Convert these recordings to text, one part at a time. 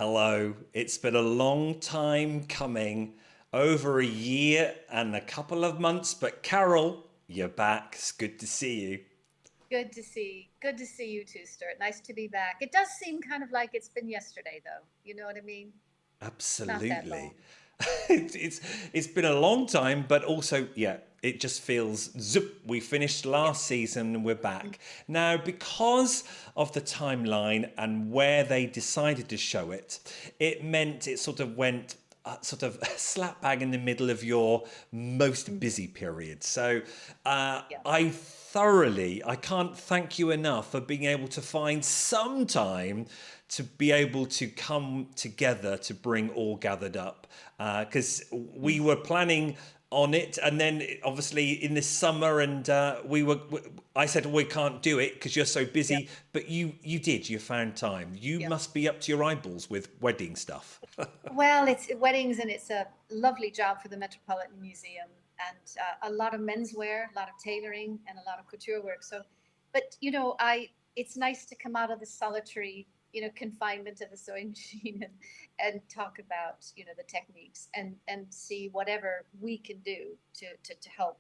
Hello. It's been a long time coming, over a year and a couple of months, but Carol, you're back. It's good to see you. Good to see you too, Stuart. Nice to be back. It does seem kind of like it's been yesterday, though. You know what I mean? Not that long. Absolutely. It's been a long time, but also, yeah, it just feels zip. We finished Yeah. last season and we're Mm. back. Now, because of the timeline and where they decided to show it, it meant it sort of went sort of slap bang in the middle of your most Mhm. busy period. So Yeah. I can't thank you enough for being able to find some time to be able to come together to bring all gathered up. Because we Mm. were planning on it, and then obviously in this summer, and I said we can't do it because you're so Yeah. busy, but you did. You found time. You Yeah. must be up to your eyeballs with wedding stuff. Well, it's weddings and it's a lovely job for the Metropolitan Museum and a lot of menswear, a lot of tailoring, and a lot of couture work. So, but it's nice to come out of the solitary, confinement of the sewing machine and talk about, the techniques and see whatever we can do to help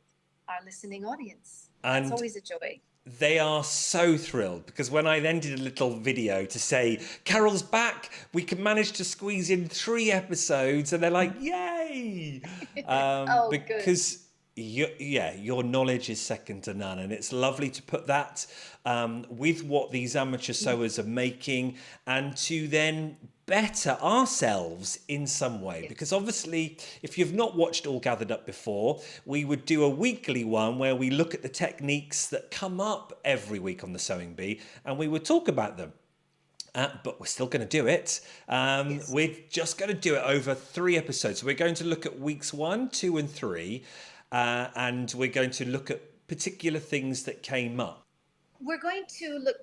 our listening audience. That's And always a joy. they are so thrilled because when I then did a little video to say, Carol's back, we can manage to squeeze in 3 episodes, and they're like, yay! Oh, good. Because yeah, your knowledge is second to none, and it's lovely to put that with what these amateur sewers are making, and to then better ourselves in some way. Yeah. Because obviously, if you've not watched All Gathered Up before, we would do a weekly one where we look at the techniques that come up every week on the Sewing Bee, and we would talk about them. But we're still going to do it. Yes. We're just going to do it over 3 episodes. So we're going to look at weeks 1, 2, and 3, and we're going to look at particular things that came up. We're going to look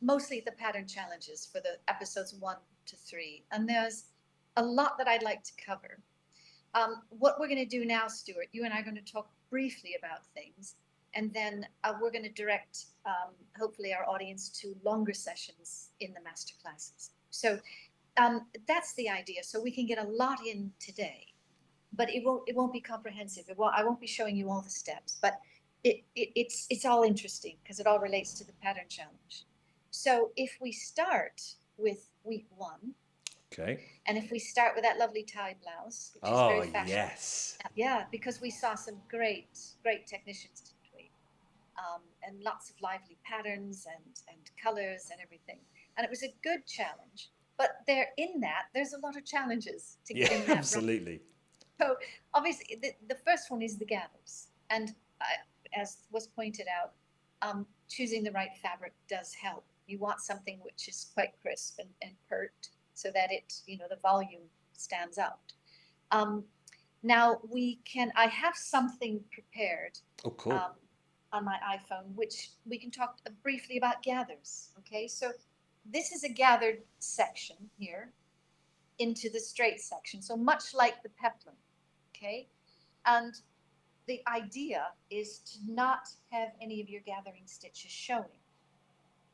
mostly at the pattern challenges for the episodes 1 to 3. And there's a lot that I'd like to cover. What we're going to do now, Stuart, you and I are going to talk briefly about things. And then we're going to direct, hopefully, our audience to longer sessions in the masterclasses. So that's the idea. So we can get a lot in today, but it won't be comprehensive. I won't be showing you all the steps, but it's all interesting because it all relates to the pattern challenge. So if we start with week 1, Okay. and if we start with that lovely tie blouse, which is Oh, very fashionable, yes. yeah, because we saw some great technicians, didn't we? And lots of lively patterns and colors and everything, and it was a good challenge. But there, in that, there's a lot of challenges to Yeah, getting that right. absolutely. So obviously, the first one is the gathers, and as was pointed out, choosing the right fabric does help. You want something which is quite crisp and pert, so that the volume stands out. Um, Now we can. I have something prepared Oh, cool. um, on my iPhone, which we can talk briefly about gathers. Okay, so this is a gathered section here into the straight section. So much like the peplum. Okay, and the idea is to not have any of your gathering stitches showing,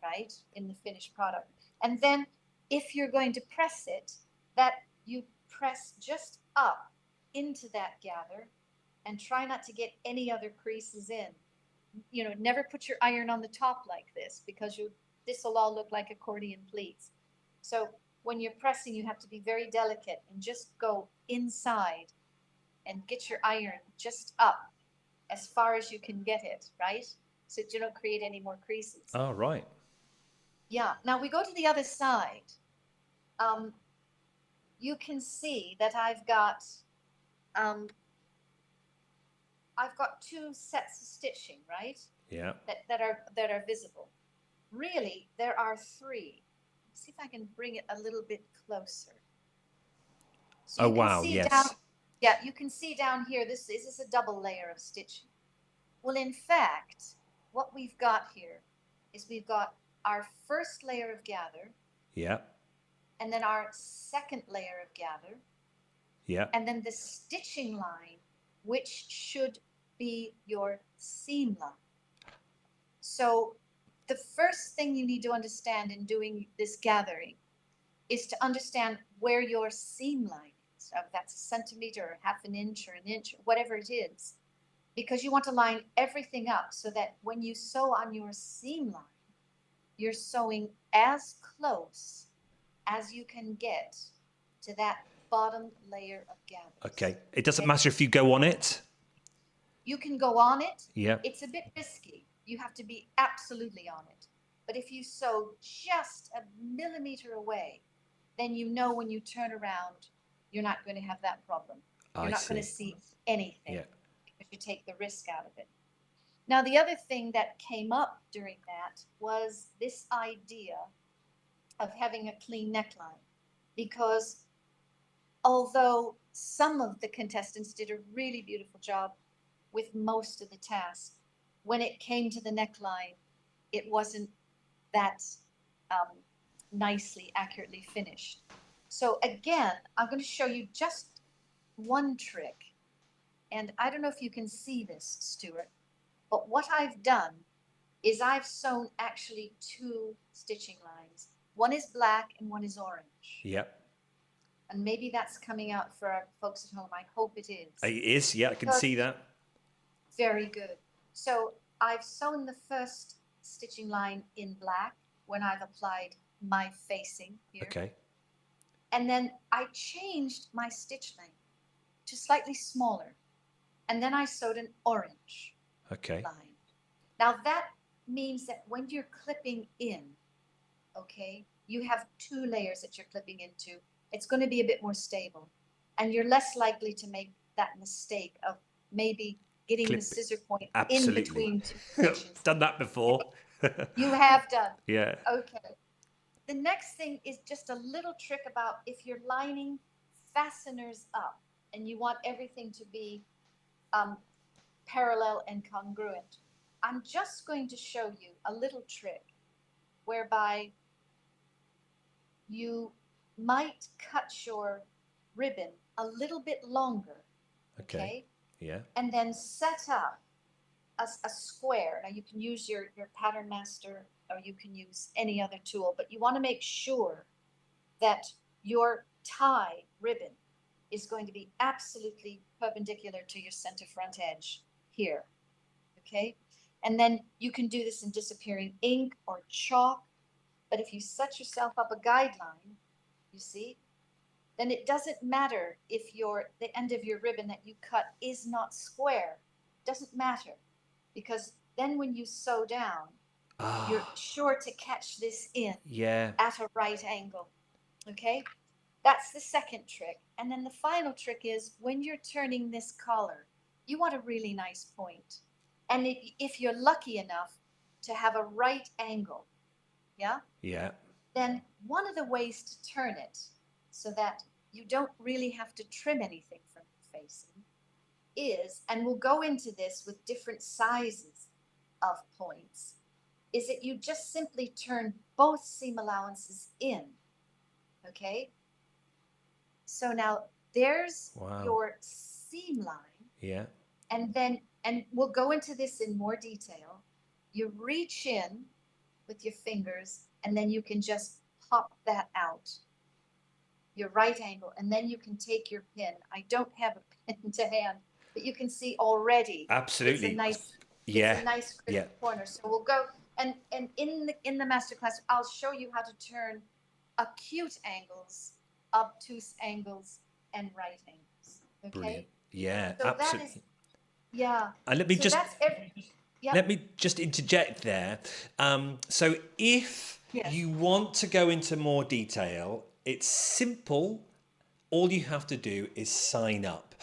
right, in the finished product. And then if you're going to press it, that you press just up into that gather and try not to get any other creases in. Never put your iron on the top like this because this will all look like accordion pleats. So when you're pressing, you have to be very delicate and just go inside and get your iron just up as far as you can get it, right? So that you don't create any more creases. Oh, right. Yeah. Now we go to the other side. Um, you can see that um, I've got 2 sets of stitching, right? Yeah. That are visible. Really, there are 3. Let's see if I can bring it a little bit closer. So Oh, you can wow. see down, Yes. yeah, you can see down here. This is a double layer of stitching. Well, in fact, what we've got here is we've got our first layer of gather, Yeah. and then our second layer of gather, Yeah. and then the stitching line, which should be your seam line. So the first thing you need to understand in doing this gathering is to understand where your seam line is. That's a centimeter or half an inch or an inch, whatever it is, because you want to line everything up so that when you sew on your seam line, you're sewing as close as you can get to that bottom layer of gathers. Okay. It doesn't matter if you go on it? You can go on it. Yeah. It's a bit risky. You have to be absolutely on it. But if you sew just a millimeter away, then you know when you turn around, you're not going to have that problem. You're not going to see anything because you take the risk out of it. Now, the other thing that came up during that was this idea of having a clean neckline, because although some of the contestants did a really beautiful job with most of the tasks, when it came to the neckline, it wasn't that nicely, accurately finished. So again, I'm going to show you just one trick. And I don't know if you can see this, Stuart, but what I've done is I've sewn actually two stitching lines. One is black and one is orange. Yep. And maybe that's coming out for our folks at home. I hope it is. It is, yeah, I can see that. Very good. So I've sewn the first stitching line in black when I've applied my facing here. Okay. And then I changed my stitch length to slightly smaller. And then I sewed an orange line. Now that means that when you're clipping in, okay, you have two layers that you're clipping into. It's going to be a bit more stable. And you're less likely to make that mistake of maybe getting the scissor point in between two stitches. Done that before. You have done. Yeah. Okay. The next thing is just a little trick about if you're lining fasteners up and you want everything to be parallel and congruent. I'm just going to show you a little trick whereby you might cut your ribbon a little bit longer. Okay. Yeah. And then set up a square. Now you can use your Pattern Master or you can use any other tool, but you want to make sure that your tie ribbon is going to be absolutely perpendicular to your center front edge here. Okay. And then you can do this in disappearing ink or chalk. But if you set yourself up a guideline, you see, then it doesn't matter if the end of your ribbon that you cut is not square. It doesn't matter, because then when you sew down, you're sure to catch this in at a right angle. Okay, that's the second trick. And then the final trick is when you're turning this collar, you want a really nice point. And if you're lucky enough to have a right angle, then one of the ways to turn it so that you don't really have to trim anything from the facing is, and we'll go into this with different sizes of points, is that you just simply turn both seam allowances in. Okay? So now there's your seam line. Yeah. And we'll go into this in more detail. You reach in with your fingers, and then you can just pop that out, your right angle, and then you can take your pin. I don't have a pin to hand, but you can see already. Absolutely. It's a nice crisp corner. So we'll go, and in the masterclass, I'll show you how to turn acute angles, obtuse angles, and right angles. Okay. Brilliant. Yeah, so absolutely. And let me just interject there. So if you want to go into more detail, it's simple. All you have to do is sign up,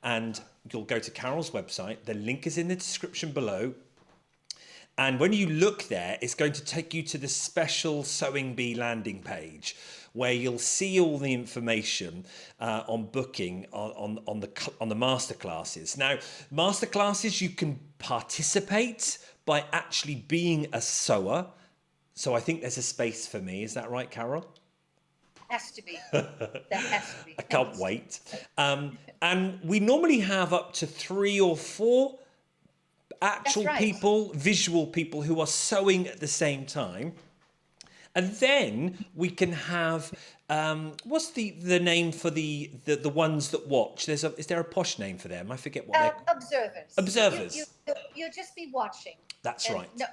and you'll go to Carol's website. The link is in the description below. And when you look there, it's going to take you to the special Sewing Bee landing page, where you'll see all the information on booking on the masterclasses. Now, masterclasses, you can participate by actually being a sewer. So I think there's a space for me. Is that right, Carol? Has to be. That has to be. I can't wait. And we normally have up to 3 or 4 actual people, visual people who are sewing at the same time. And then we can have what's the name for the ones that watch? Is there a posh name for them? I forget what they're Observers. observers. You'll just be watching, That's and right. no,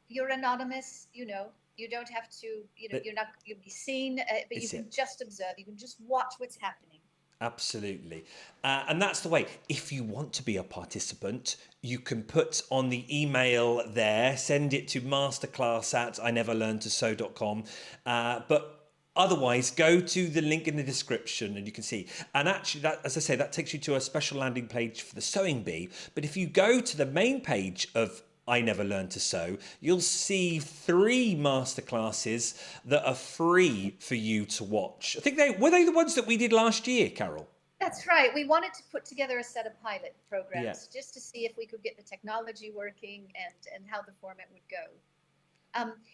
you're anonymous. You don't have to. But You'll be seen, but you it's can it. just observe. You can just watch what's happening. Absolutely. And that's the way. If you want to be a participant, you can put on the email there, send it to masterclass@ineverlearnedtosew.com. But otherwise, go to the link in the description and you can see. And actually, that, as I say, that takes you to a special landing page for the sewing bee. But if you go to the main page of I Never Learned to Sew, you'll see 3 masterclasses that are free for you to watch. I think they were the ones that we did last year, Carol. That's right. We wanted to put together a set of pilot programs Yeah. just to see if we could get the technology working and how the format would go.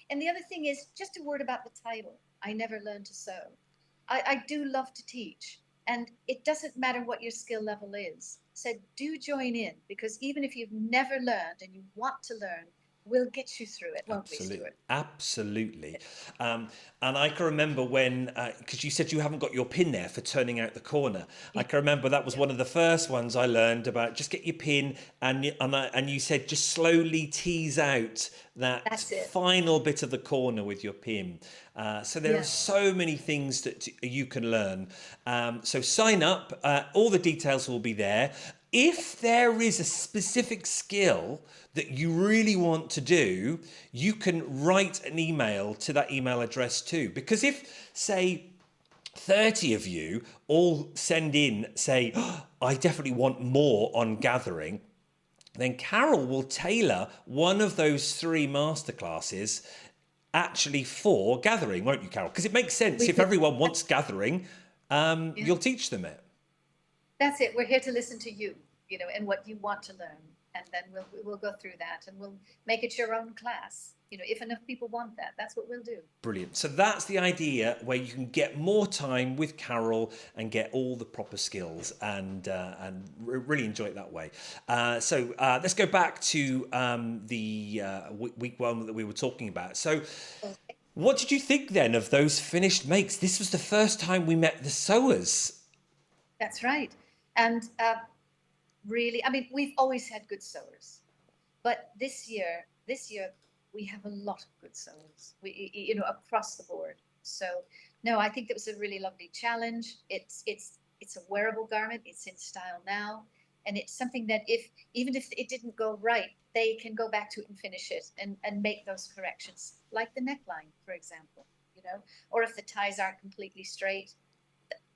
And the other thing is just a word about the title. I Never Learned to Sew. I do love to teach, and it doesn't matter what your skill level is. So do join in, because even if you've never learned and you want to learn, we'll get you through it, won't we, Stuart? Absolutely. And I can remember when, because you said you haven't got your pin there for turning out the corner. I can remember that was one of the first ones I learned about. Just get your pin, and you said just slowly tease out that final bit of the corner with your pin. So there are so many things that you can learn. So sign up. All the details will be there. If there is a specific skill that you really want to do, you can write an email to that email address too. Because if, say, 30 of you all send in, say, oh, I definitely want more on gathering, then Carol will tailor one of those 3 masterclasses actually for gathering, won't you, Carol? Because it makes sense. If everyone wants gathering, you'll teach them it. That's it. We're here to listen to you, and what you want to learn. And then we'll go through that, and we'll make it your own class. If enough people want that, that's what we'll do. Brilliant. So that's the idea, where you can get more time with Carol and get all the proper skills and really enjoy it that way. So let's go back to the week 1 that we were talking about. So what did you think then of those finished makes? This was the first time we met the sewers. That's right. And really, I mean, we've always had good sewers, but this year we have a lot of good sewers, across the board. So no, I think that was a really lovely challenge. It's a wearable garment. It's in style now, and it's something that even if it didn't go right, they can go back to it and finish it and make those corrections, like the neckline, for example, or if the ties aren't completely straight,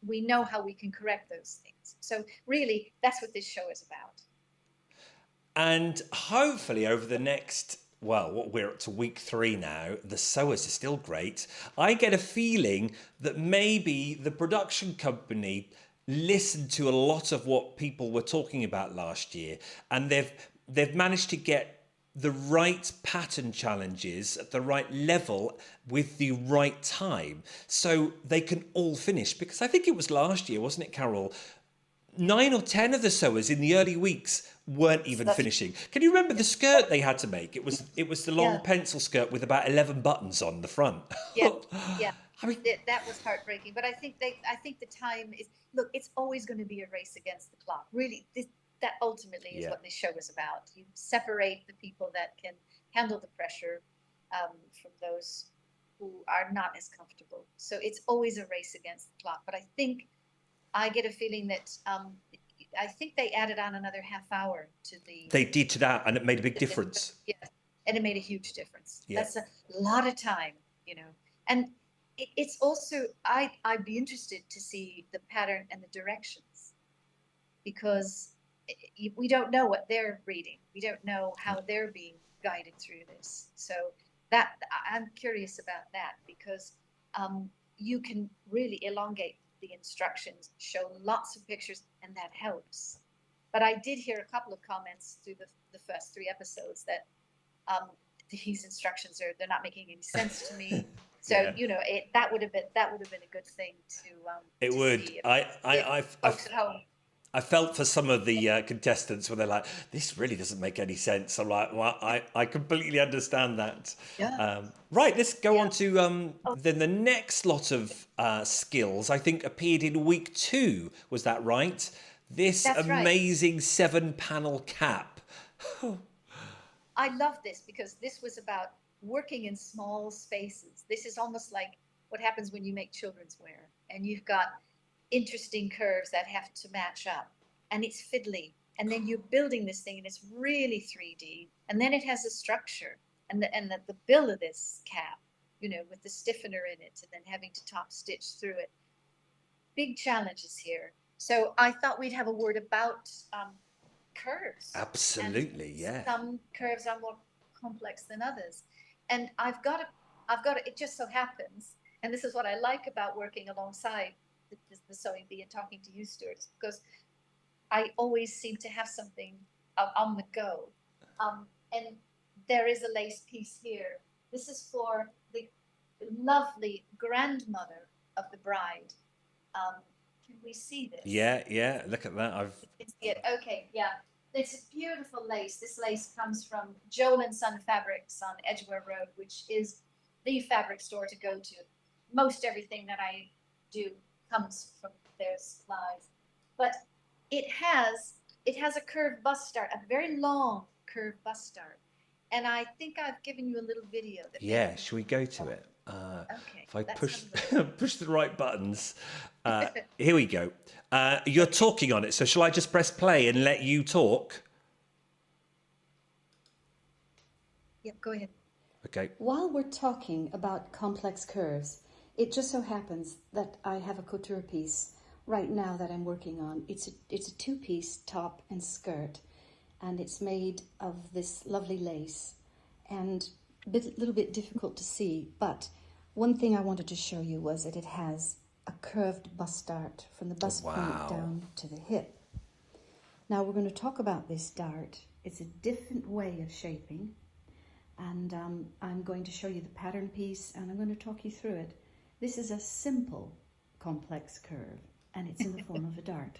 we know how we can correct those things. So really, that's what this show is about. And hopefully over the next, we're up to week 3 now, the sewers are still great. I get a feeling that maybe the production company listened to a lot of what people were talking about last year, and they've managed to get the right pattern challenges at the right level with the right time, so they can all finish. Because I think it was last year, wasn't it, Carol? 9 or 10 of the sewers in the early weeks weren't even finishing. Can you remember the skirt they had to make? It was the long pencil skirt with about 11 buttons on the front. Yeah. I mean, that was heartbreaking. But I think the time is, look, it's always going to be a race against the clock. Really, that ultimately is what this show is about. You separate the people that can handle the pressure from those who are not as comfortable. So it's always a race against the clock. But I get a feeling that I think they added on another half hour to the. They did to that, and it made a big difference. Yeah, and it made a huge difference. Yeah. That's a lot of time, and it's also I'd be interested to see the pattern and the directions, because we don't know what they're reading. We don't know how they're being guided through this. So that I'm curious about that, because you can really elongate the instructions, show lots of pictures, and that helps. But I did hear a couple of comments through the first 3 episodes that these instructions they're not making any sense to me. So that would have been a good thing to. It would. See folks at home. I felt for some of the contestants where they're like, this really doesn't make any sense. I'm like, well, I completely understand that. Yeah. Right, let's go Yeah. on to Oh, then the next lot of skills, I think, appeared in week 2. Was that right? This that's right. amazing 7-panel cap. I love this because this was about working in small spaces. This is almost like what happens when you make children's wear and you've got interesting curves that have to match up and it's fiddly. And then you're building this thing and it's really 3D. And then it has a structure and the bill of this cap, you know, with the stiffener in it and then having to top stitch through it. Big challenges here. So I thought we'd have a word about curves. And Absolutely, yeah. some curves are more complex than others. And it just so happens, and this is what I like about working alongside the sewing bee and talking to you, Stuart, because I always seem to have something on the go. And there is a lace piece here. This is for the lovely grandmother of the bride. Can we see this? Yeah, look at that. You can see it. Okay, yeah. It's a beautiful lace. This lace comes from Joel and Son Fabrics on Edgware Road, which is the fabric store to go to. Most everything that I do comes from their supplies. But it has a curved bust dart, a very long curved bust dart. And I think I've given you a little video that Yeah, should we go to it? okay, If I let's push have a look. push the right buttons, here we go. You're talking on it, so shall I just press play and let you talk? Yep, go ahead. Okay. While we're talking about complex curves, it just so happens that I have a couture piece right now that I'm working on. It's a two-piece top and skirt, and it's made of this lovely lace, and a little bit difficult to see, but one thing I wanted to show you was that it has a curved bust dart from the bust Wow. point down to the hip. Now we're going to talk about this dart. It's a different way of shaping, and I'm going to show you the pattern piece and I'm going to talk you through it. This is a simple complex curve and it's in the form of a dart.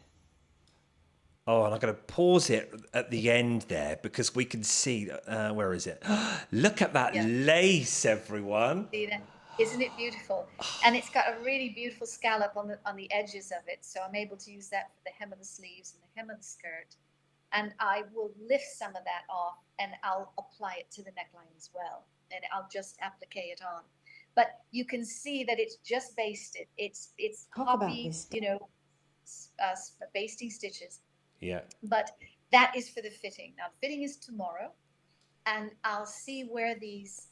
Oh, and I'm going to pause it at the end there because we can see, where is it? Look at that Yeah. lace, everyone. See that? Isn't it beautiful? And it's got a really beautiful scallop on the edges of it. So I'm able to use that for the hem of the sleeves and the hem of the skirt. And I will lift some of that off and I'll apply it to the neckline as well. And I'll just applique it on. But you can see that it's just basted. It's Talk about poppy, this. you know, basting stitches. Yeah. But that is for the fitting. Now, fitting is tomorrow. And I'll see where these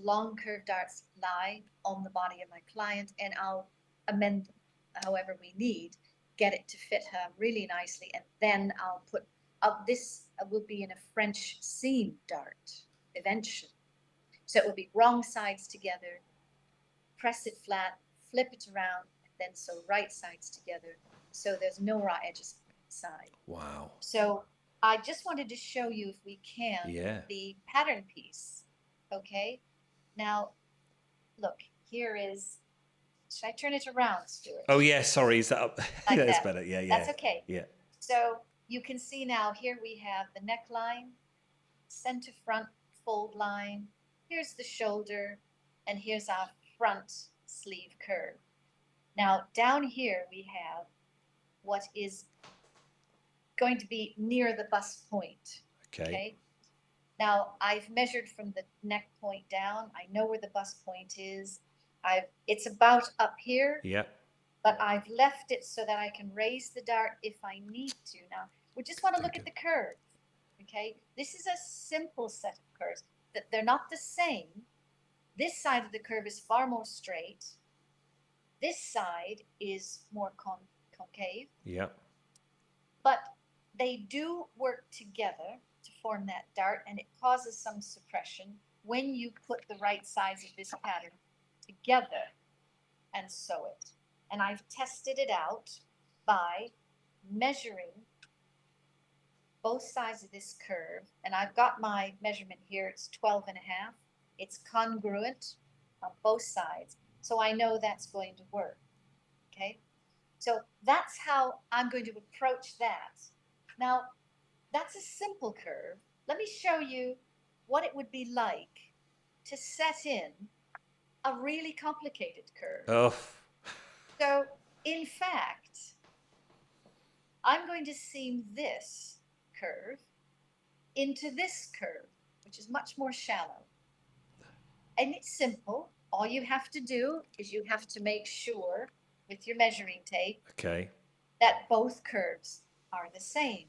long curved darts lie on the body of my client, and I'll amend them however we need, get it to fit her really nicely, and then I'll put this will be in a French seam dart eventually. So it will be wrong sides together, press it flat, flip it around, and then sew right sides together, so there's no raw edges on the side. Wow. So I just wanted to show you, if we can, Yeah. the pattern piece. Okay. Now, look, here is, should I turn it around, Stuart? Oh, yeah, sorry. Is that up? Like That's that. better. Yeah. That's okay. Yeah. So you can see now, here we have the neckline, center front fold line. Here's the shoulder, and here's our front sleeve curve. Now, down here we have what is going to be near the bust point. Okay. Now I've measured from the neck point down. I know where the bust point is. It's about up here. Yeah. But I've left it so that I can raise the dart if I need to. Now we just want to look at the curve. Okay, this is a simple set of curves. That they're not the same. This side of the curve is far more straight. This side is more concave. Yeah. But they do work together to form that dart, and it causes some suppression when you put the right sides of this pattern together and sew it. And I've tested it out by measuring both sides of this curve, and I've got my measurement here. It's 12 and a half. It's congruent on both sides, so I know that's going to work. Okay, So that's how I'm going to approach that. Now, that's a simple curve. Let me show you what it would be like to set in a really complicated curve. Oh, So, in fact, I'm going to seam this curve into this curve, which is much more shallow. And it's simple. All you have to do is you have to make sure with your measuring tape okay. that both curves are the same.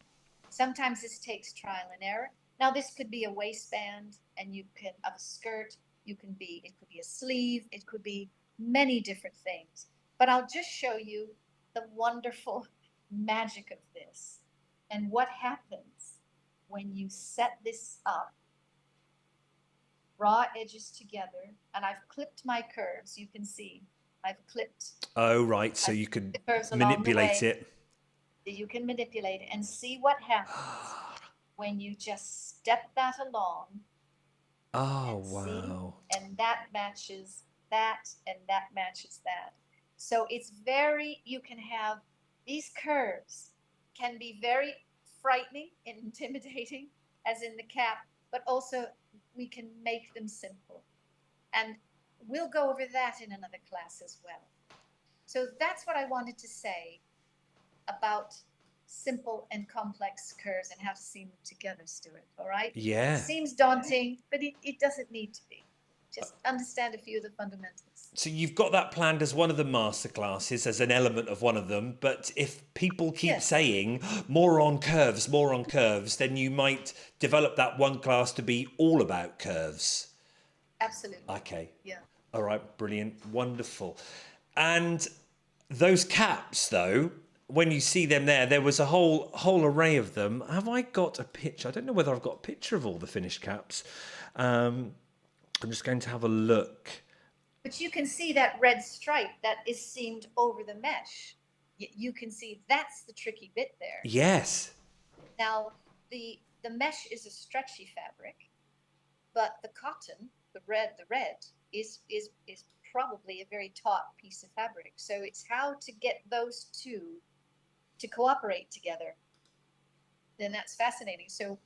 Sometimes this takes trial and error. Now this could be a waistband and you can of a skirt, it could be a sleeve, it could be many different things. But I'll just show you the wonderful magic of this and what happens when you set this up. Raw edges together, and I've clipped my curves. You can see I've clipped. Oh, right. So you can manipulate it. You can manipulate it and see what happens when you just step that along. Oh, wow. And that matches that, and that matches that. So it's you can have these curves can be very frightening and intimidating, as in the cap, but also we can make them simple. And we'll go over that in another class as well. So that's what I wanted to say about simple and complex curves and how to seam them together, Stuart. All right? Yeah. It seems daunting, but it doesn't need to be. Just understand a few of the fundamentals. So you've got that planned as one of the masterclasses, as an element of one of them. But if people keep saying more on curves, then you might develop that one class to be all about curves. Absolutely. Okay. Yeah. All right. Brilliant. Wonderful. And those caps, though, when you see them there was a whole array of them. Have I got a picture? I don't know whether I've got a picture of all the finished caps. I'm just going to have a look. But you can see that red stripe that is seamed over the mesh. You can see that's the tricky bit there. Yes. Now, the mesh is a stretchy fabric, but the cotton, the red is probably a very taut piece of fabric. So it's how to get those two to cooperate together. Then that's fascinating. So,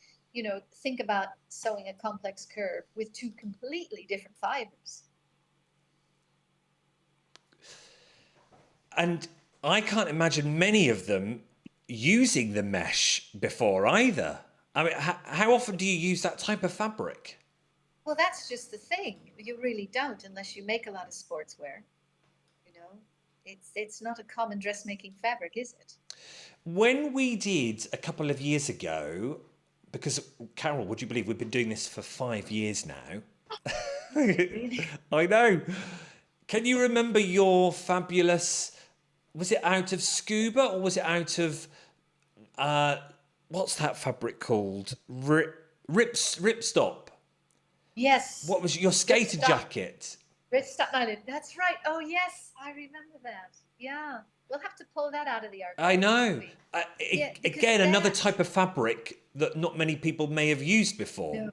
think about sewing a complex curve with two completely different fibers. And I can't imagine many of them using the mesh before either. I mean, how often do you use that type of fabric? Well, that's just the thing. You really don't unless you make a lot of sportswear. It's not a common dressmaking fabric, is it? When we did a couple of years ago, because Carol, would you believe we've been doing this for 5 years now? I know. Can you remember your fabulous, was it out of scuba or was it out of, what's that fabric called? Ripstop. Yes. What was your skater jacket? Ripstop nylon. That's right. Oh, yes. I remember that. Yeah. We'll have to pull that out of the archive. I know. Again, another that... type of fabric that not many people may have used before. No.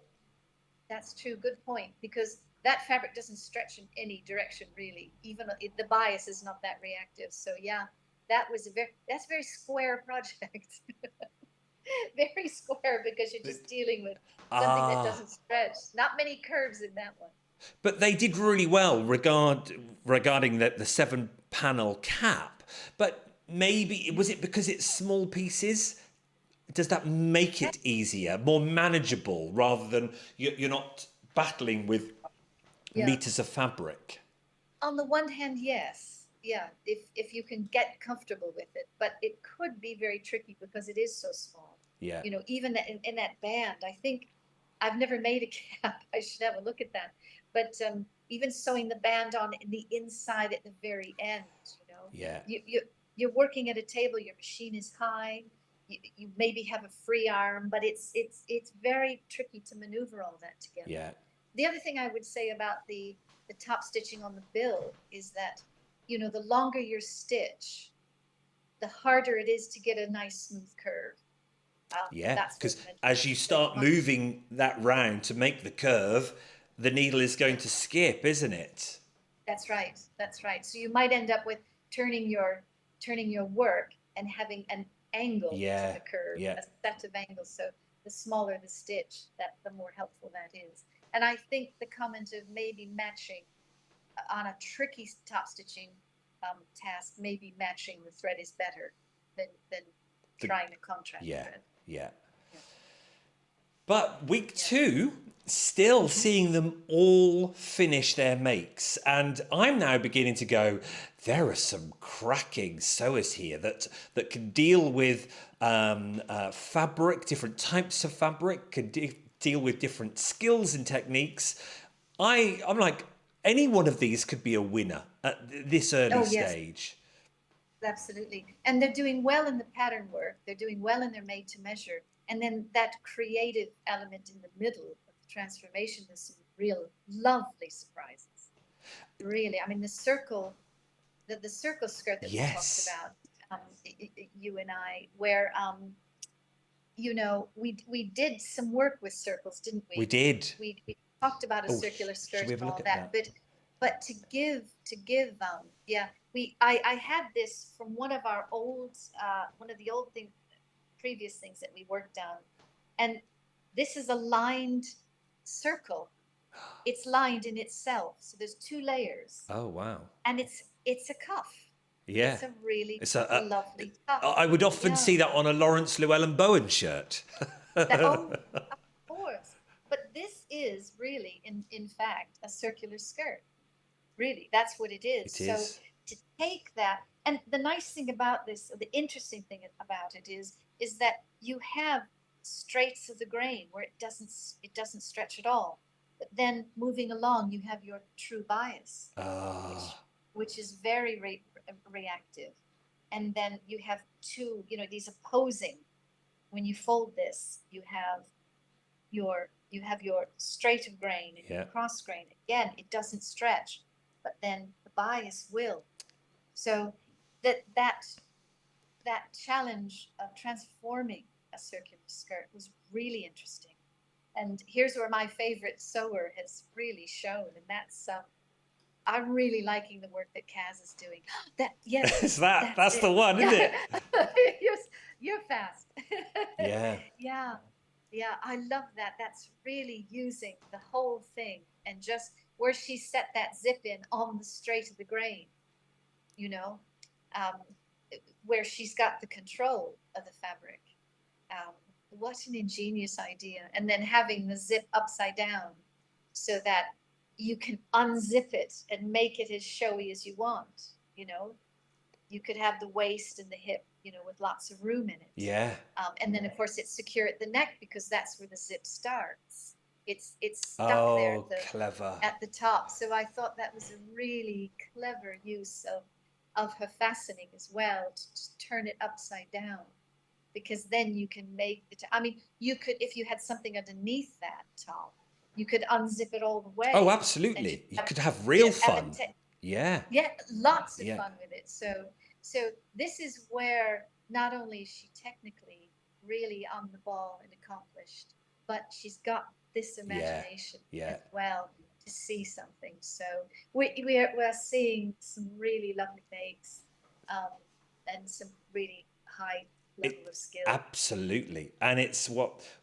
That's true. Good point. Because that fabric doesn't stretch in any direction, really. Even the bias is not that reactive. So, yeah, that's a very square project. Very square because you're just dealing with something that doesn't stretch. Not many curves in that one. But they did really well regarding the 7-panel cap. But maybe, was it because it's small pieces? Does that make it easier, more manageable, rather than you're not battling with meters of fabric? On the one hand, yes. Yeah, if you can get comfortable with it. But it could be very tricky because it is so small. Yeah. Even in that band, I think I've never made a cap. I should have a look at that. But even sewing the band on in the inside at the very end, Yeah. You're working at a table. Your machine is high. You maybe have a free arm, but it's very tricky to maneuver all that together. Yeah. The other thing I would say about the top stitching on the bill is that, the longer your stitch, the harder it is to get a nice smooth curve. Yeah, because as you start moving that round to make the curve, the needle is going to skip, isn't it? That's right. That's right. So you might end up with turning your turning your work and having an angle to Yeah, the curve, yeah. a set of angles. So the smaller the stitch, that the more helpful that is. And I think the comment of maybe matching on a tricky top stitching task, maybe matching the thread is better than trying a contract Yeah, thread. yeah. Yeah. But week 2, still seeing them all finish their makes. And I'm now beginning to go, there are some cracking sewers here that can deal with fabric, different types of fabric, can deal with different skills and techniques. I'm like, any one of these could be a winner at this early Oh, yes. stage. Absolutely. And they're doing well in the pattern work. They're doing well in their made to measure. And then that creative element in the middle of the transformation, there's some real lovely surprises. Really. I mean, the circle skirt that we talked Yes. about, you and I, where, we did some work with circles, didn't we? We did. We talked about a Oh, circular skirt should we have a and look all at that. But to give yeah, I had this from one of the old previous things that we worked on, and this is a lined circle. It's lined in itself, so there's 2 layers, Oh, wow. and it's a cuff. Yeah. It's a really It's lovely cuff. I would often see that on a Lawrence Llewellyn Bowen shirt. Oh, of course. But this is really, in fact, a circular skirt. Really, that's what it is. It is. So to take that, and the nice thing about this, or the interesting thing about it is that you have straights of the grain where it doesn't stretch at all. But then moving along, you have your true bias, which is very reactive. And then you have these opposing. When you fold this, you have your straight of grain and your cross grain. Again, it doesn't stretch, but then the bias will. So that challenge of transforming a circular skirt was really interesting. And here's where my favorite sewer has really shown, and that's I'm really liking the work that Kaz is doing. That's the one, isn't it? You're fast. Yeah. Yeah, I love that. That's really using the whole thing, and just where she set that zip in on the straight of the grain, where she's got the control of the fabric. What an ingenious idea. And then having the zip upside down so that you can unzip it and make it as showy as you want. You could have the waist and the hip, with lots of room in it. Yeah. And then of course it's secure at the neck because that's where the zip starts. It's stuck there clever. at the top. So I thought that was a really clever use of her fastening as well, to just turn it upside down, because then you can make you could, if you had something underneath that top, you could unzip it all the way. Oh, absolutely. You could have real fun. Yeah, lots of fun with it. So this is where not only is she technically really on the ball and accomplished, but she's got this imagination as well to see something. So we're seeing some really lovely makes, and some really high level of skill. Absolutely. And it's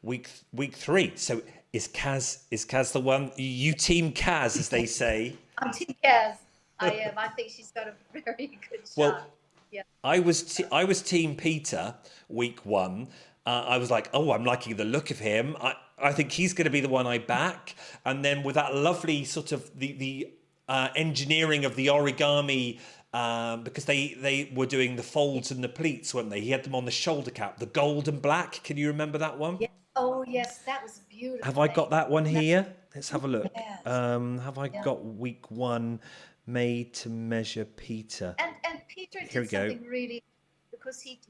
week 3. So is Kaz the one? You team Kaz, as they say. I'm team Kaz. I am. I think she's got a very good shot. Well, yeah. I was team Peter week 1. I was like, oh, I'm liking the look of him. I think he's going to be the one I back. And then with that lovely sort of the engineering of the origami, because they were doing the folds and the pleats, weren't they? He had them on the shoulder cap, the gold and black. Can you remember that one? Yeah. Oh, yes, that was beautiful. Have I got that one here? Let's have a look. Yes. Have I got week 1 made to measure Peter? And Peter did something really, because he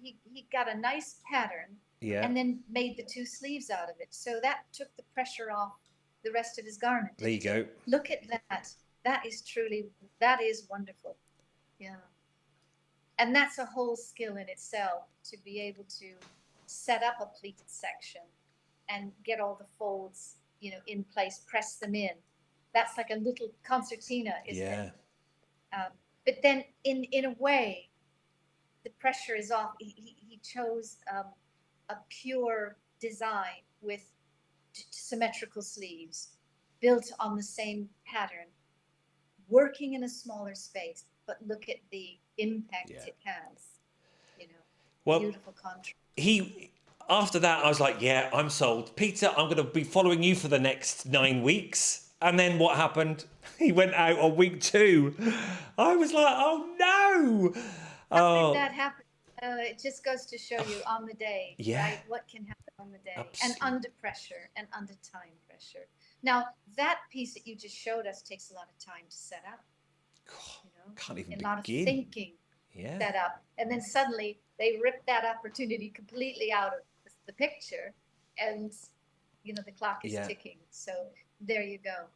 got a nice pattern, and then made the 2 sleeves out of it. So that took the pressure off the rest of his garment. There you go. Look at that. That is wonderful. Yeah. And that's a whole skill in itself, to be able to set up a pleated section and get all the folds, in place, press them in. That's like a little concertina, isn't it? But then in a way, the pressure is off. He chose a pure design with symmetrical sleeves, built on the same pattern, working in a smaller space, but look at the impact it has. You know, Well, beautiful contrast. After that, I was like, yeah, I'm sold. Peter, I'm going to be following you for the next 9 weeks. And then what happened? He went out on week 2. I was like, oh no. How did that happen? It just goes to show you on the day, Yeah. right? What can happen on the day, Absolutely. and under pressure and under time pressure. Now, that piece that you just showed us takes a lot of time to set up. You know, Can't even a lot of begin. thinking set up, and then suddenly they rip that opportunity completely out of the picture, and you know the clock is ticking. So there you go.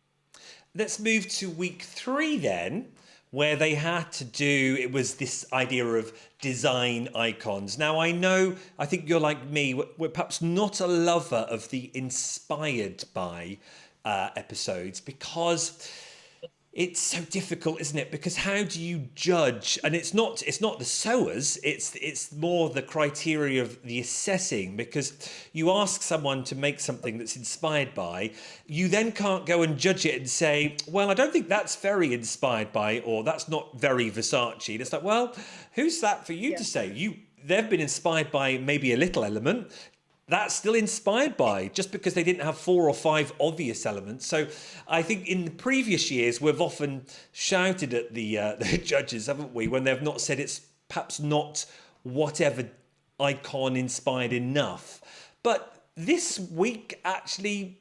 Let's move to week 3 then, where they had to do, it was this idea of design icons. Now I think you're like me, we're perhaps not a lover of the inspired by episodes, because it's so difficult, isn't it? Because how do you judge? And it's not the sewers, it's more the criteria of the assessing, because you ask someone to make something that's inspired by, you then can't go and judge it and say, well, I don't think that's very inspired by, or that's not very Versace. And it's like, well, who's that for you to say? They've been inspired by maybe a little element. That's still inspired by, just because they didn't have 4 or 5 obvious elements. So I think in the previous years, we've often shouted at the judges, haven't we, when they've not said it's perhaps not whatever icon inspired enough. But this week, actually,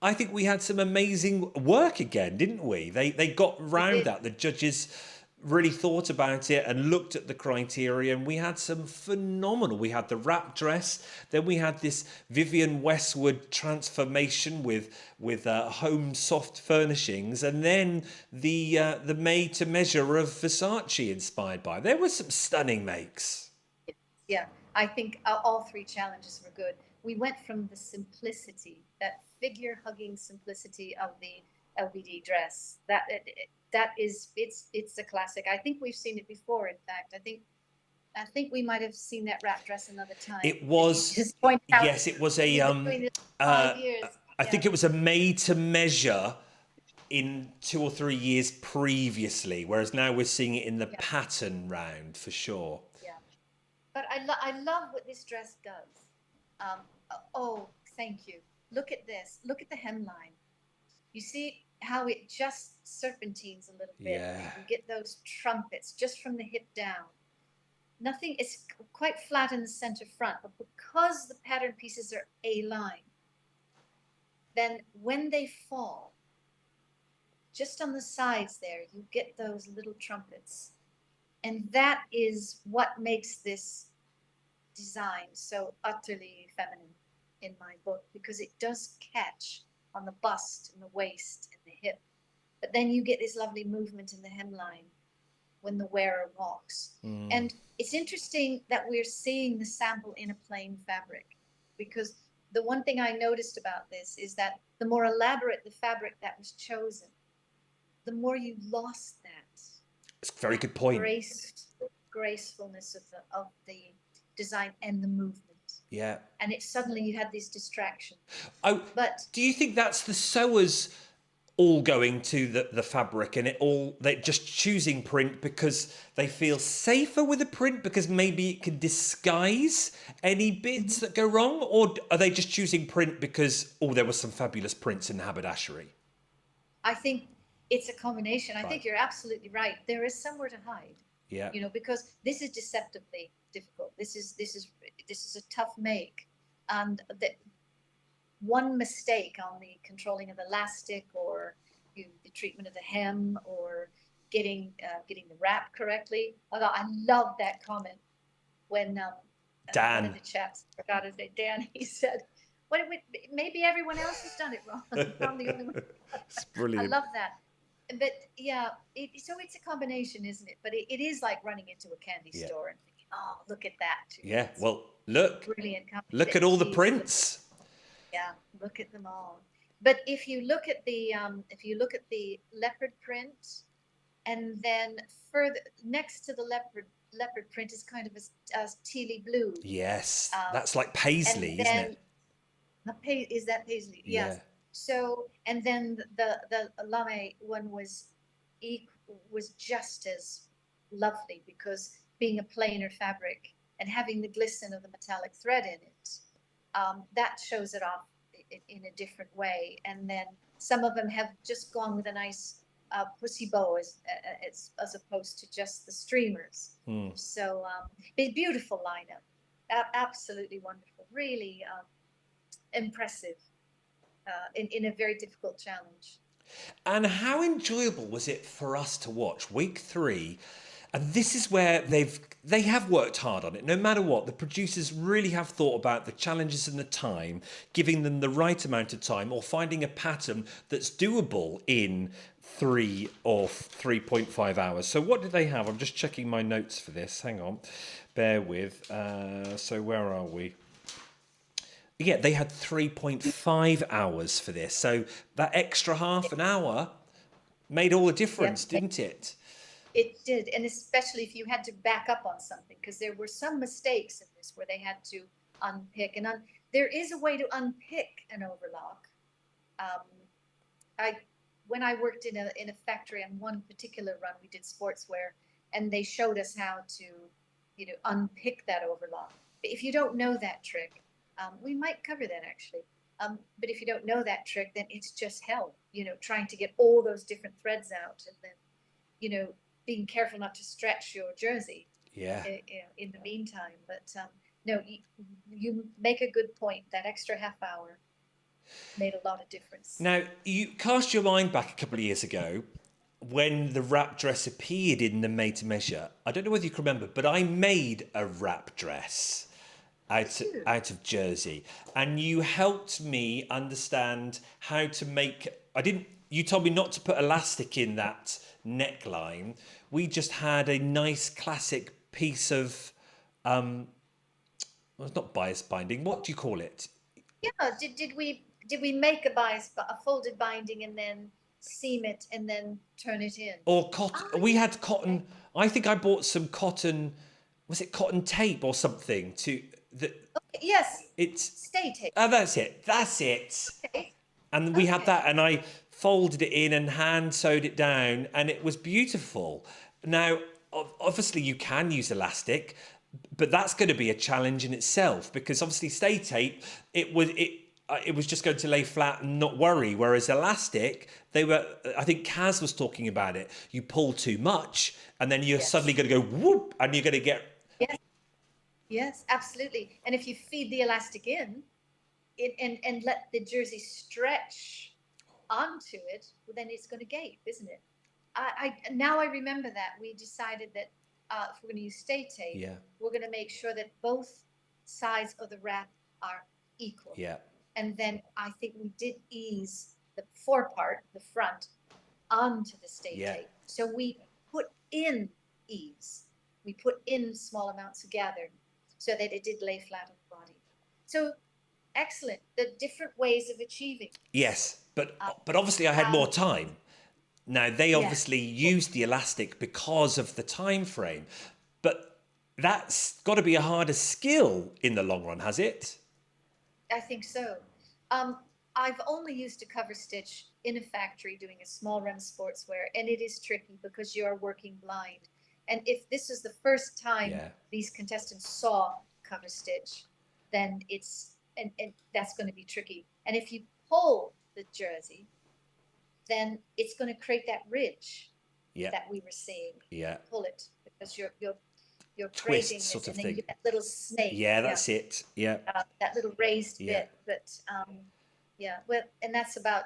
I think we had some amazing work again, didn't we? They got round that. The judges really thought about it and looked at the criteria, and we had some phenomenal. We had the wrap dress, then we had this Vivienne Westwood transformation with home soft furnishings, and then the made to measure of Versace inspired by. There were some stunning makes. Yeah, I think all 3 challenges were good. We went from the simplicity, that figure hugging simplicity of the LBD dress, that is, it's a classic. I think we've seen it before. In fact, I think we might have seen that wrap dress another time. It was, yes, it was a 5 years. I think it was a made to measure in 2 or 3 years previously, whereas now we're seeing it in the pattern round for sure. Yeah, but I love what this dress does. Oh, thank you. Look at this. Look at the hemline. You see how it just serpentines a little bit. Yeah. You get those trumpets just from the hip down. Nothing is quite flat in the center front, but because the pattern pieces are A-line, then when they fall, just on the sides there, you get those little trumpets. And that is what makes this design so utterly feminine in my book, because it does catch on the bust and the waist and the hip. But then you get this lovely movement in the hemline when the wearer walks. And it's interesting that we're seeing the sample in a plain fabric, because the one thing I noticed about this is that the more elaborate the fabric that was chosen, the more you lost that. It's a very good point. Gracefulness of the design and the movement. Yeah. And it suddenly you had this distraction. Oh, but do you think that's the sewers all going to the fabric, and they're just choosing print because they feel safer with the print, because maybe it can disguise any bits that go wrong? Or are they just choosing print because, there were some fabulous prints in the haberdashery? I think it's a combination. I think you're absolutely right. There is somewhere to hide. Yeah. Because this is deceptively difficult. This is a tough make, and that one mistake on the controlling of elastic, or the treatment of the hem, or getting the wrap correctly. Although I love that comment when Dan, one of the chaps, I forgot his name, Dan, he said, "Well, maybe everyone else has done it wrong. I'm the only one." It's brilliant. I love that. But yeah, so it's a combination, isn't it? But it is like running into a candy store and thinking, "Oh, look at that!" Yeah. Well, look. Brilliant. Look at all the prints. Yeah, look at them all. But if you look at the leopard print, and then further next to the leopard print is kind of a tealy blue. Yes, Um, that's like and paisley, isn't then it? is that paisley? Yeah. Yes. So, and then the lame one was just as lovely, because being a plainer fabric and having the glisten of the metallic thread in it, that shows it off in a different way. And then some of them have just gone with a nice pussy bow as opposed to just the streamers. So, beautiful lineup, absolutely wonderful, really impressive in a very difficult challenge. And how enjoyable was it for us to watch week 3? And this is where they have worked hard on it. No matter what, the producers really have thought about the challenges and the time, giving them the right amount of time, or finding a pattern that's doable in 3 or 3.5 hours. So what did they have? I'm just checking my notes for this. Hang on, bear with. So where are we? Yeah, they had 3.5 hours for this. So that extra half an hour made all the difference, didn't it? It did, and especially if you had to back up on something, because there were some mistakes in this where they had to unpick. And there is a way to unpick an overlock. When I worked in a factory on one particular run, we did sportswear, and they showed us how to, unpick that overlock. But if you don't know that trick, we might cover that actually. But if you don't know that trick, then it's just hell, trying to get all those different threads out, and then, being careful not to stretch your jersey. Yeah. In the meantime, but no, you make a good point. That extra half hour made a lot of difference. Now, you cast your mind back a couple of years ago when the wrap dress appeared in the Made to Measure. I don't know whether you can remember, but I made a wrap dress out of jersey, and you helped me understand how to make. You told me not to put elastic in that neckline. We just had a nice classic piece of well, it's not bias binding. What do you call it? Yeah, did we make a folded binding and then seam it and then turn it in? Or cotton? We had cotton. I think I bought some cotton. Was it cotton tape or something? Yes. It's stay tape. Oh, that's it. That's it. Okay. And we had that, and I folded it in and hand sewed it down, and it was beautiful. Now, obviously, you can use elastic, but that's going to be a challenge in itself, because obviously, stay tape, it was just going to lay flat and not worry. Whereas elastic, I think Kaz was talking about it. You pull too much, and then you're suddenly going to go whoop, and you're going to get. Yes, absolutely. And if you feed the elastic in, and let the jersey stretch onto it, well, then it's going to gape, isn't it? Now I remember that we decided that if we're going to use stay tape, we're going to make sure that both sides of the wrap are equal. Yeah. And then I think we did ease the forepart, the front, onto the stay tape. So we put in ease. We put in small amounts of gather so that it did lay flat on the body. So excellent. The different ways of achieving. Yes, but obviously I had more time. Now they obviously used the elastic because of the time frame, but that's got to be a harder skill in the long run, has it? I think so. I've only used a cover stitch in a factory doing a small run sportswear, and it is tricky because you're working blind. And if this is the first time these contestants saw cover stitch, then and that's going to be tricky. And if you pull the jersey, then it's going to create that ridge that we were seeing. Yeah. Pull it because you're twist sort of and then thing. you get that little snake. Yeah, that's it. Yeah. That little raised bit. But well, and that's about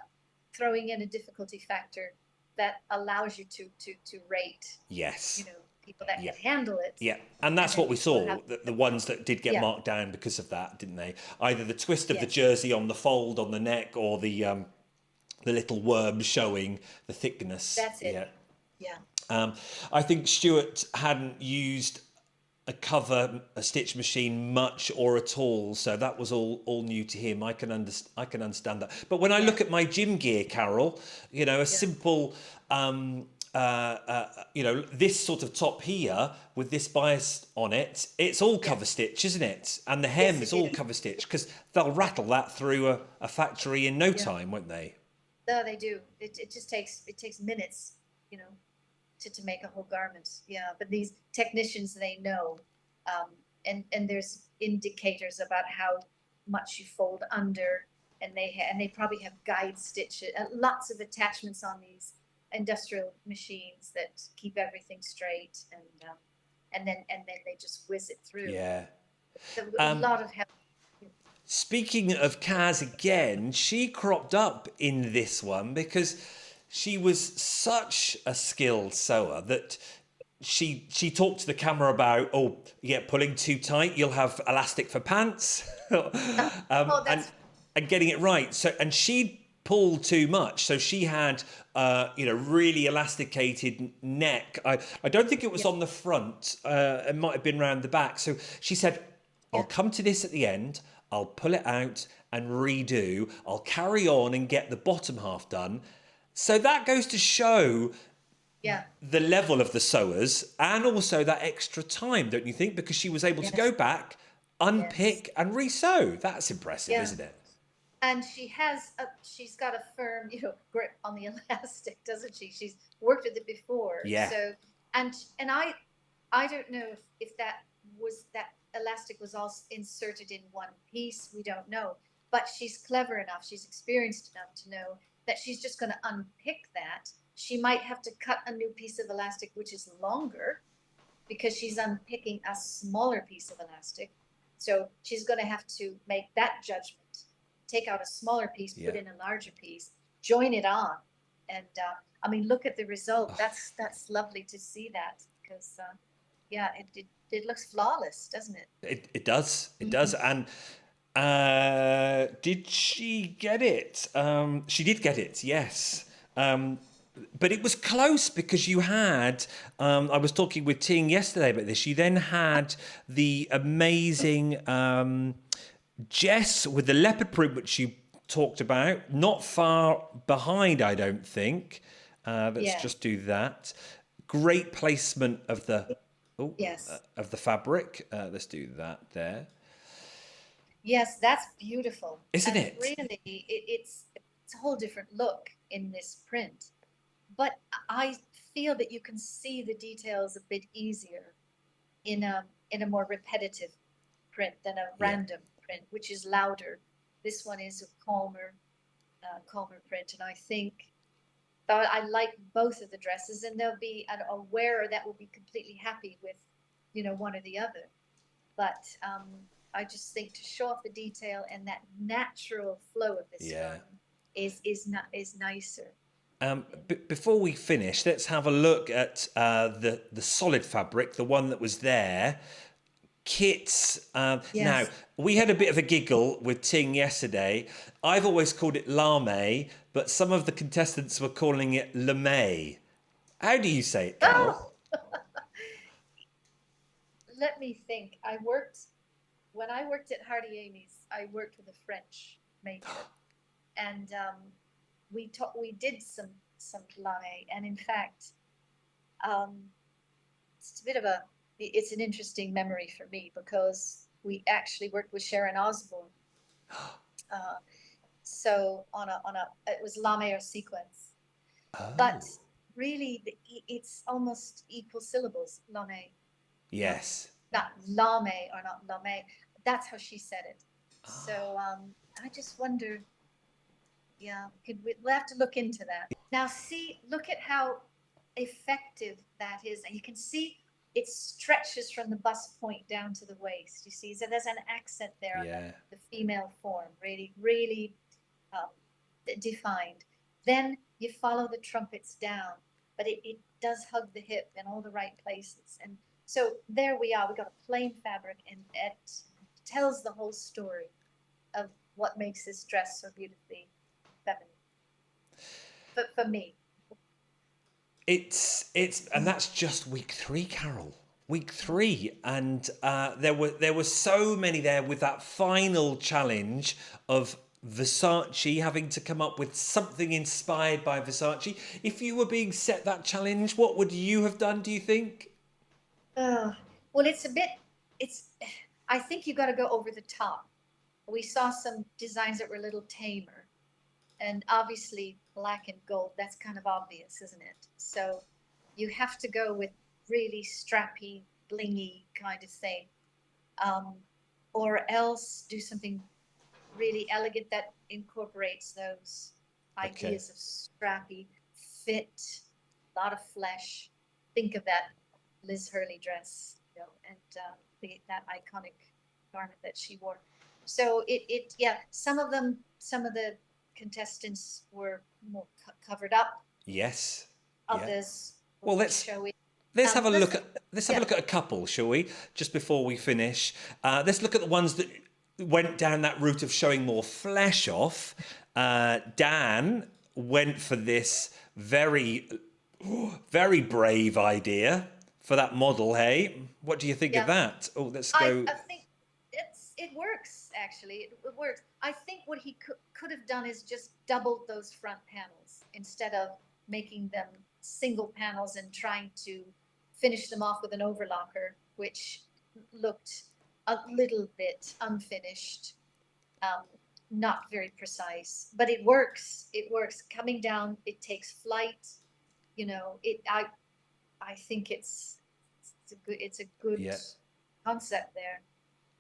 throwing in a difficulty factor that allows you to rate. Yes. People that can handle it. Yeah, and that's what we saw. The ones that did get marked down because of that, didn't they? Either the twist of the jersey on the fold on the neck, or the little worm showing the thickness. That's it. Yeah. I think Stuart hadn't used a stitch machine much or at all, so that was all new to him. I can understand that. But when I look at my gym gear, Carol, a simple this sort of top here with this bias on it, it's all cover stitch, isn't it? And the hem Yes, is it all is. cover stitch, because they'll rattle that through a factory in no time, won't they? No, they do. It just takes minutes, you know, to make a whole garment. Yeah, but these technicians, they know, and there's indicators about how much you fold under, and they probably have guide stitches, lots of attachments on these industrial machines that keep everything straight, and then they just whiz it through. Yeah. A lot of help. Speaking of Kaz again, she cropped up in this one because she was such a skilled sewer that she talked to the camera about, oh, yeah, pulling too tight, you'll have elastic for pants, and getting it right. So, and she pulled too much, so she had really elasticated neck. I don't think it was on the front. It might have been round the back. So she said, I'll come to this at the end. I'll pull it out and redo. I'll carry on and get the bottom half done. So that goes to show the level of the sewers, and also that extra time, don't you think? Because she was able to go back, unpick and re-sew. That's impressive, isn't it? And she's got a firm, grip on the elastic, doesn't she? She's worked with it before. Yeah. So, and I don't know if that elastic was all inserted in one piece. We don't know, but she's clever enough, she's experienced enough to know that she's just going to unpick that. She might have to cut a new piece of elastic, which is longer, because she's unpicking a smaller piece of elastic. So she's going to have to make that judgment, take out a smaller piece, put in a larger piece, join it on. And look at the result. That's lovely to see that, because it looks flawless, doesn't it? It does. It does. And did she get it? She did get it, yes. But it was close, because you had, I was talking with Ting yesterday about this, you then had the amazing Jess with the leopard print, which you talked about, not far behind, I don't think. Let's just do that. Great placement of the of the fabric. Let's do that there. Yes, that's beautiful. Isn't it? Really, it's a whole different look in this print. But I feel that you can see the details a bit easier in a more repetitive print than a random print, which is louder. This one is a calmer print, and I think I like both of the dresses, and there'll be a wearer that will be completely happy with, one or the other. But I just think to show off the detail and that natural flow of this garment is nicer. Before we finish, let's have a look at the solid fabric, the one that was there. Kits. Now, we had a bit of a giggle with Ting yesterday. I've always called it lame, but some of the contestants were calling it lame. How do you say it, Carol? Let me think. When I worked at Hardy Amy's, I worked with a French maker, and we did some lame, and in fact, it's an interesting memory for me, because we actually worked with Sharon Osbourne. So it was lame or sequence, but really it's almost equal syllables, lame. Yes. Not lame or not lame. That's how she said it. So I just wonder. Yeah, we'll have to look into that. Now, look at how effective that is. And you can see it stretches from the bust point down to the waist. You see, so there's an accent there on the female form, really, really defined. Then you follow the trumpets down, but it does hug the hip in all the right places. And so there we are. We got a plain fabric, and it tells the whole story of what makes this dress so beautifully feminine. But for me, it's and that's just week 3, Carol. Week 3, and there were so many there with that final challenge of Versace, having to come up with something inspired by Versace. If you were being set that challenge, what would you have done, do you think? Uh, well, it's, I think you got to go over the top. We saw some designs that were a little tamer, and obviously black and gold, that's kind of obvious, isn't it? So you have to go with really strappy, blingy kind of thing. Um, or else do something really elegant that incorporates those Okay. ideas of strappy fit, a lot of flesh. Think of that Liz Hurley dress, and that iconic garment that she wore. So yeah, some of the contestants were more covered up. Yes. Yeah. Others were Well, more let's showy. let's have a Let's look look. at let's have a Yeah, look at a couple, shall we? Just before we finish, let's look at the ones that went down that route of showing more flesh off. Dan went for this very brave idea for that model. Hey, what do you think of yeah. that? Oh, let's I, go. I think it works actually. It works. I think what he could have done is just doubled those front panels instead of making them single panels and trying to finish them off with an overlocker, which looked a little bit unfinished, um, not very precise. But it works. It works. Coming down, it takes flight. It. I think it's a good Yeah. concept there.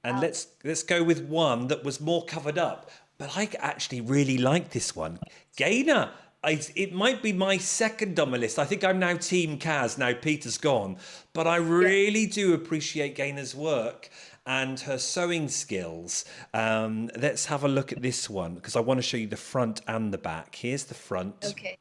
And Um, let's go with one that was more covered up. But I actually really like this one. Gaynor. It might be my second on my list. I think I'm now Team Kaz. Now Peter's gone. But I yeah, really do appreciate Gaynor's work and her sewing skills. Let's have a look at this one because I want to show you the front and the back. Here's the front. okay.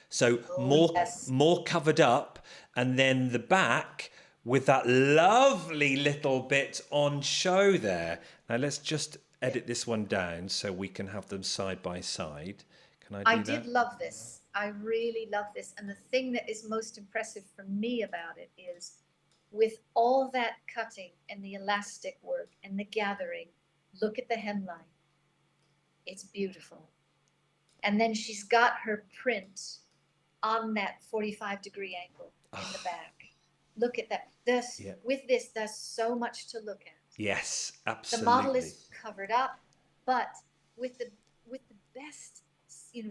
So Oh, more yes. more covered up, and then the back with that lovely little bit on show there. Now let's just Yeah. edit this one down so we can have them side by side. Can I I do did that? love this. I really love this. And the thing that is most impressive for me about it is with all that cutting and the elastic work and the gathering, look at the hemline. It's beautiful. And then she's got her print on that 45-degree angle in the back. Look at that. Yeah. With this, there's so much to look at. Yes, The model absolutely. is covered up, but with the best,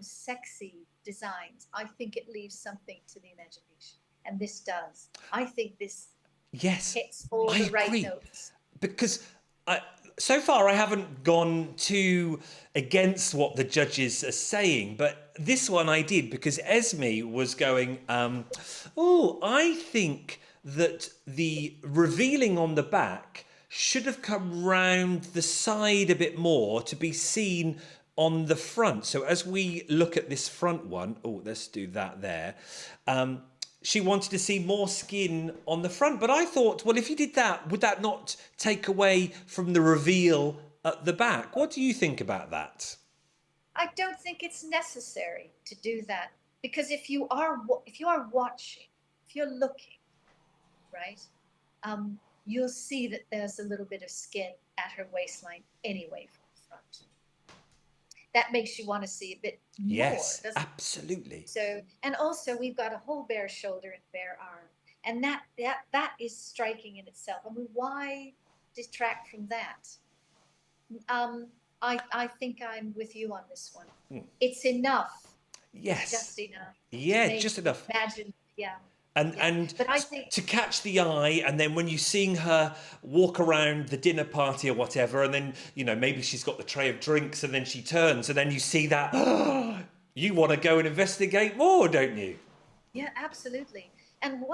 sexy designs, I think it leaves something to the imagination, and this does. I think this Yes, hits all I the right agree. notes. Because so far I haven't gone too against what the judges are saying, but this one I did because Esme was going, oh, I think that the revealing on the back should have come round the side a bit more to be seen on the front. So as we look at this front one, oh, let's do that there. She wanted to see more skin on the front. But I thought, well, if you did that, would that not take away from the reveal at the back? What do you think about that? I don't think it's necessary to do that because if you are watching, if you're looking, right, you'll see that there's a little bit of skin at her waistline anyway from the front. That makes you want to see a bit more, Yes, doesn't it? absolutely. So, and also we've got a whole bare shoulder and bare arm, and that is striking in itself. I mean, why detract from that? Um, I think I'm with you on this one. It's enough. It's Yes. just enough to Yeah, make just enough. imagine. Yeah, and yeah. and But I think to catch the eye, and then when you seeing her walk around the dinner party or whatever, and then maybe she's got the tray of drinks and then she turns and then you see that you want to go and investigate more, don't you? yeah, absolutely. And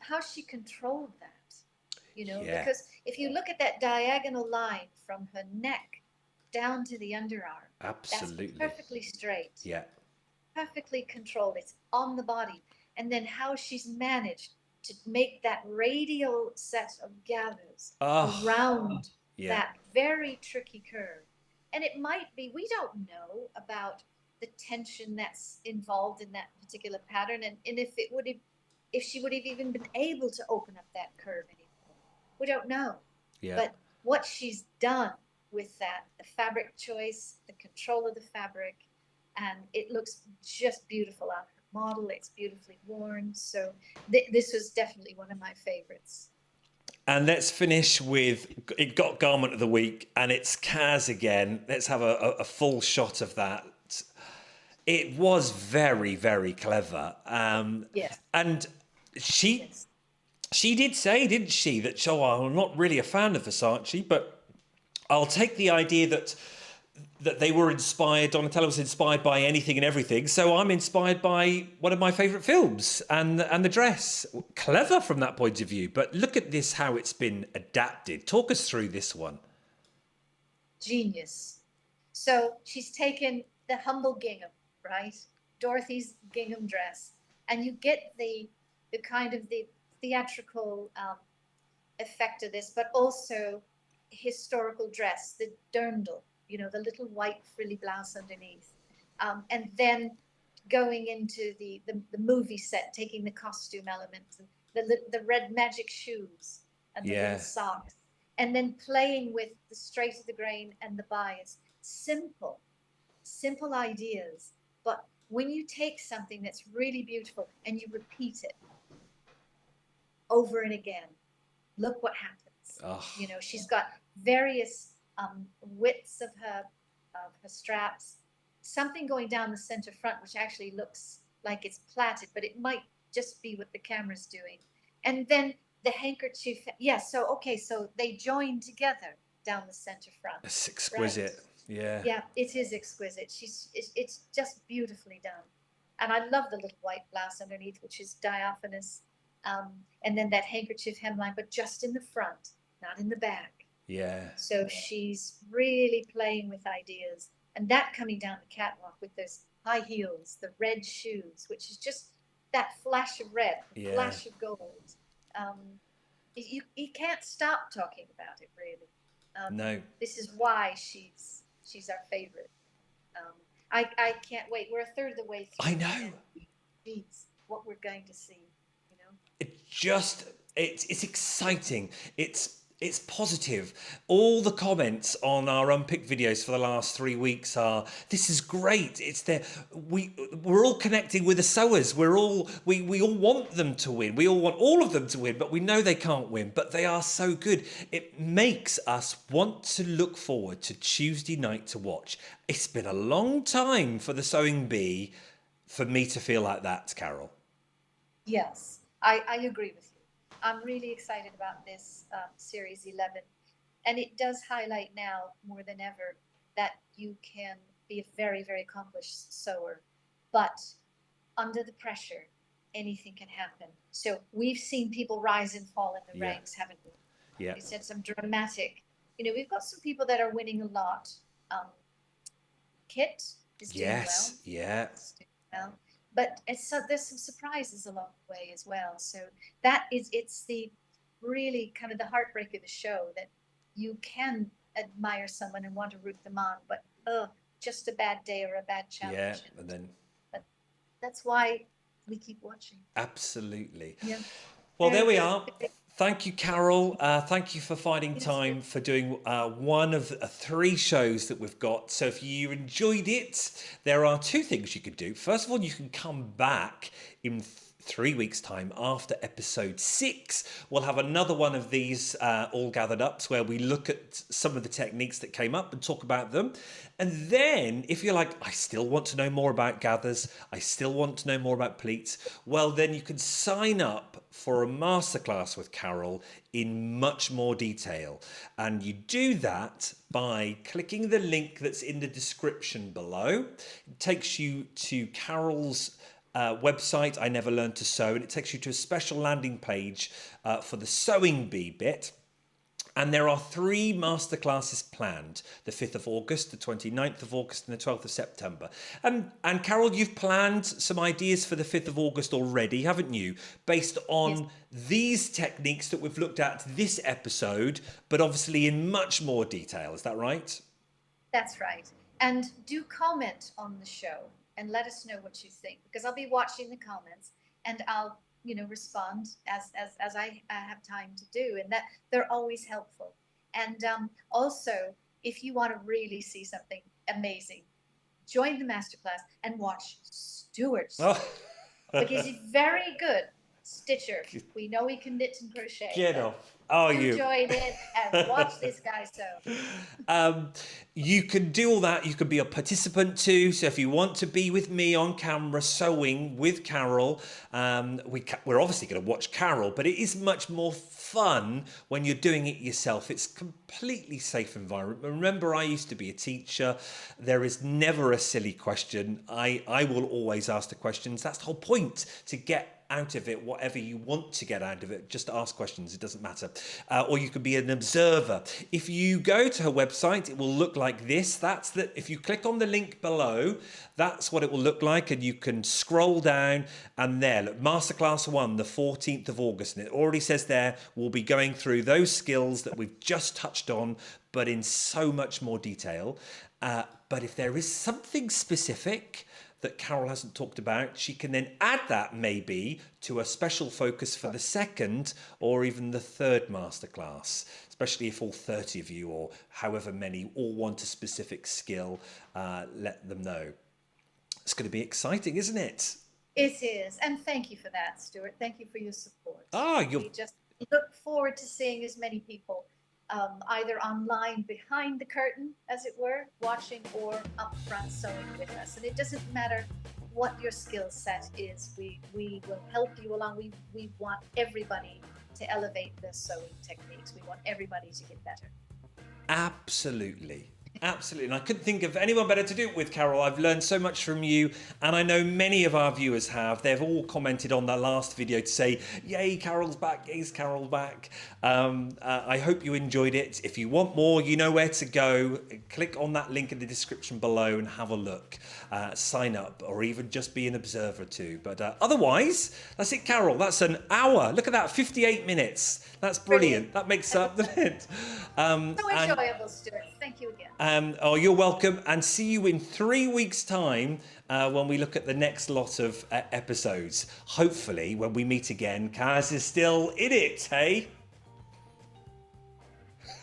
how she controlled that, Yeah, because if you look at that diagonal line from her neck down to the underarm, that's absolutely. perfectly straight, Yeah. perfectly controlled. It's on the body. And then how she's managed to make that radial set of gathers Oh, around yeah. that very tricky curve. And it might be, we don't know about the tension that's involved in that particular pattern, and if she would have even been able to open up that curve anymore. We don't know. Yeah. But what she's done with that, the fabric choice, the control of the fabric, and it looks just beautiful on her model. It's beautifully worn. So this was definitely one of my favorites. And let's finish with, it got Garment of the Week, and it's Kaz again. Let's have a full shot of that. It was very, very clever. Yes. And she Yes. she did say, didn't she, that, oh, I'm not really a fan of Versace, but I'll take the idea that they were inspired, Donatella was inspired by anything and everything, so I'm inspired by one of my favourite films and the dress. Clever from that point of view, but look at this, how it's been adapted. Talk us through this one. Genius. So she's taken the humble gingham, right? Dorothy's gingham dress, and you get the kind of the theatrical effect of this, but also historical dress, the dirndl, you know, the little white frilly blouse underneath, and then going into the movie set, taking the costume elements, the red magic shoes and the little socks, and then playing with the straight of the grain and the bias. Simple ideas, but when you take something that's really beautiful and you repeat it over and again, look what happens. Oh. You know, she's got various widths of her straps, something going down the center front, which actually looks like it's plaited, but it might just be what the camera's doing. And then the handkerchief. Yeah. So, okay. So they join together down the center front. It's exquisite. Right? Yeah. Yeah, it is exquisite. It's just beautifully done. And I love the little white blouse underneath, which is diaphanous. And then that handkerchief hemline, but just in the front, not in the back. Yeah. So she's really playing with ideas. And that coming down the catwalk with those high heels, the red shoes, which is just that flash of red, flash of gold. You can't stop talking about it, really. No. This is why she's our favorite. I can't wait. We're a third of the way through. I know. Geez, what we're going to see, you know. It's exciting. It's positive. All the comments on our unpicked videos for the last 3 weeks are, this is great. It's there. We're all connecting with the sewers. We all want them to win. We all want all of them to win, but we know they can't win. But they are so good. It makes us want to look forward to Tuesday night to watch. It's been a long time for the Sewing Bee for me to feel like that, Carol. Yes, I agree with you. I'm really excited about this Series 11. And it does highlight now more than ever that you can be a very, very accomplished sewer. But under the pressure, anything can happen. So we've seen people rise and fall in the ranks, haven't we? Yeah. We said some dramatic, you know, we've got some people that are winning a lot. Kit is doing well. Yeah. Well. But there's some surprises along the way as well. So it's the really kind of the heartbreak of the show, that you can admire someone and want to root them on, but just a bad day or a bad challenge. Yeah, but that's why we keep watching. Absolutely. Yeah. Well, there we are. Thank you, Carol. Thank you for finding time for doing one of 3 shows that we've got. So if you enjoyed it, there are 2 things you could do. First of all, you can come back in 3 weeks' time after episode 6. We'll have another one of these all gathered up, where we look at some of the techniques that came up and talk about them. And then if you're like, I still want to know more about gathers, I still want to know more about pleats, well, then you can sign up for a masterclass with Carol in much more detail. And you do that by clicking the link that's in the description below. It takes you to Carol's website, I Never Learned to Sew, and it takes you to a special landing page for the Sewing Bee bit. And there are 3 masterclasses planned, the 5th of August, the 29th of August, and the 12th of September. And Carol, you've planned some ideas for the 5th of August already, haven't you? Based on these techniques that we've looked at this episode, but obviously in much more detail. Is that right? That's right. And do comment on the show and let us know what you think, because I'll be watching the comments and I'll respond as I have time to do, and that they're always helpful. And also, if you want to really see something amazing, join the masterclass and watch Stuart's, Oh. because he's very good stitcher. We know he can knit and crochet. Get off. Oh, you. Join it and watch this guy sew. You can do all that. You can be a participant too. So if you want to be with me on camera sewing with Carol, we're obviously going to watch Carol, but it is much more fun when you're doing it yourself. It's completely safe environment. Remember, I used to be a teacher. There is never a silly question. I will always ask the questions. That's the whole point, to get out of it whatever you want to get out of it. Just ask questions, it doesn't matter. Or you could be an observer. If you go to her website, it will look like this. If you click on the link below, that's what it will look like, and you can scroll down, and there, look, Masterclass 1, the 14th of August, and it already says there we'll be going through those skills that we've just touched on, but in so much more detail. But if there is something specific that Carol hasn't talked about, she can then add that maybe to a special focus for the second or even the third masterclass, especially if all 30 of you or however many all want a specific skill. Let them know. It's going to be exciting, isn't it? It is. And thank you for that, Stuart. Thank you for your support. We just look forward to seeing as many people either online behind the curtain, as it were, watching, or up front sewing with us. And it doesn't matter what your skill set is. We will help you along. We want everybody to elevate their sewing techniques. We want everybody to get better. Absolutely. Absolutely. And I couldn't think of anyone better to do it with, Carol. I've learned so much from you, and I know many of our viewers have. They've all commented on that last video to say, yay, Carol's back, yay, Carol's back. I hope you enjoyed it. If you want more, you know where to go. Click on that link in the description below and have a look. Sign up, or even just be an observer too. But otherwise, that's it, Carol. That's an hour. Look at that, 58 minutes. That's brilliant. That makes up the it. So enjoyable, Stuart. Thank you again. You're welcome, and see you in 3 weeks' time when we look at the next lot of episodes. Hopefully, when we meet again, Kaz is still in it, hey?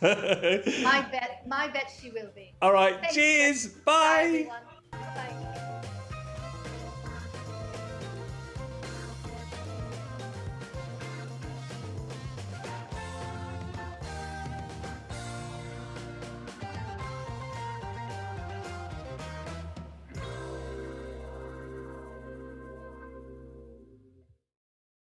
My bet she will be. All right, Thanks, cheers, Stuart. bye. Bye, everyone.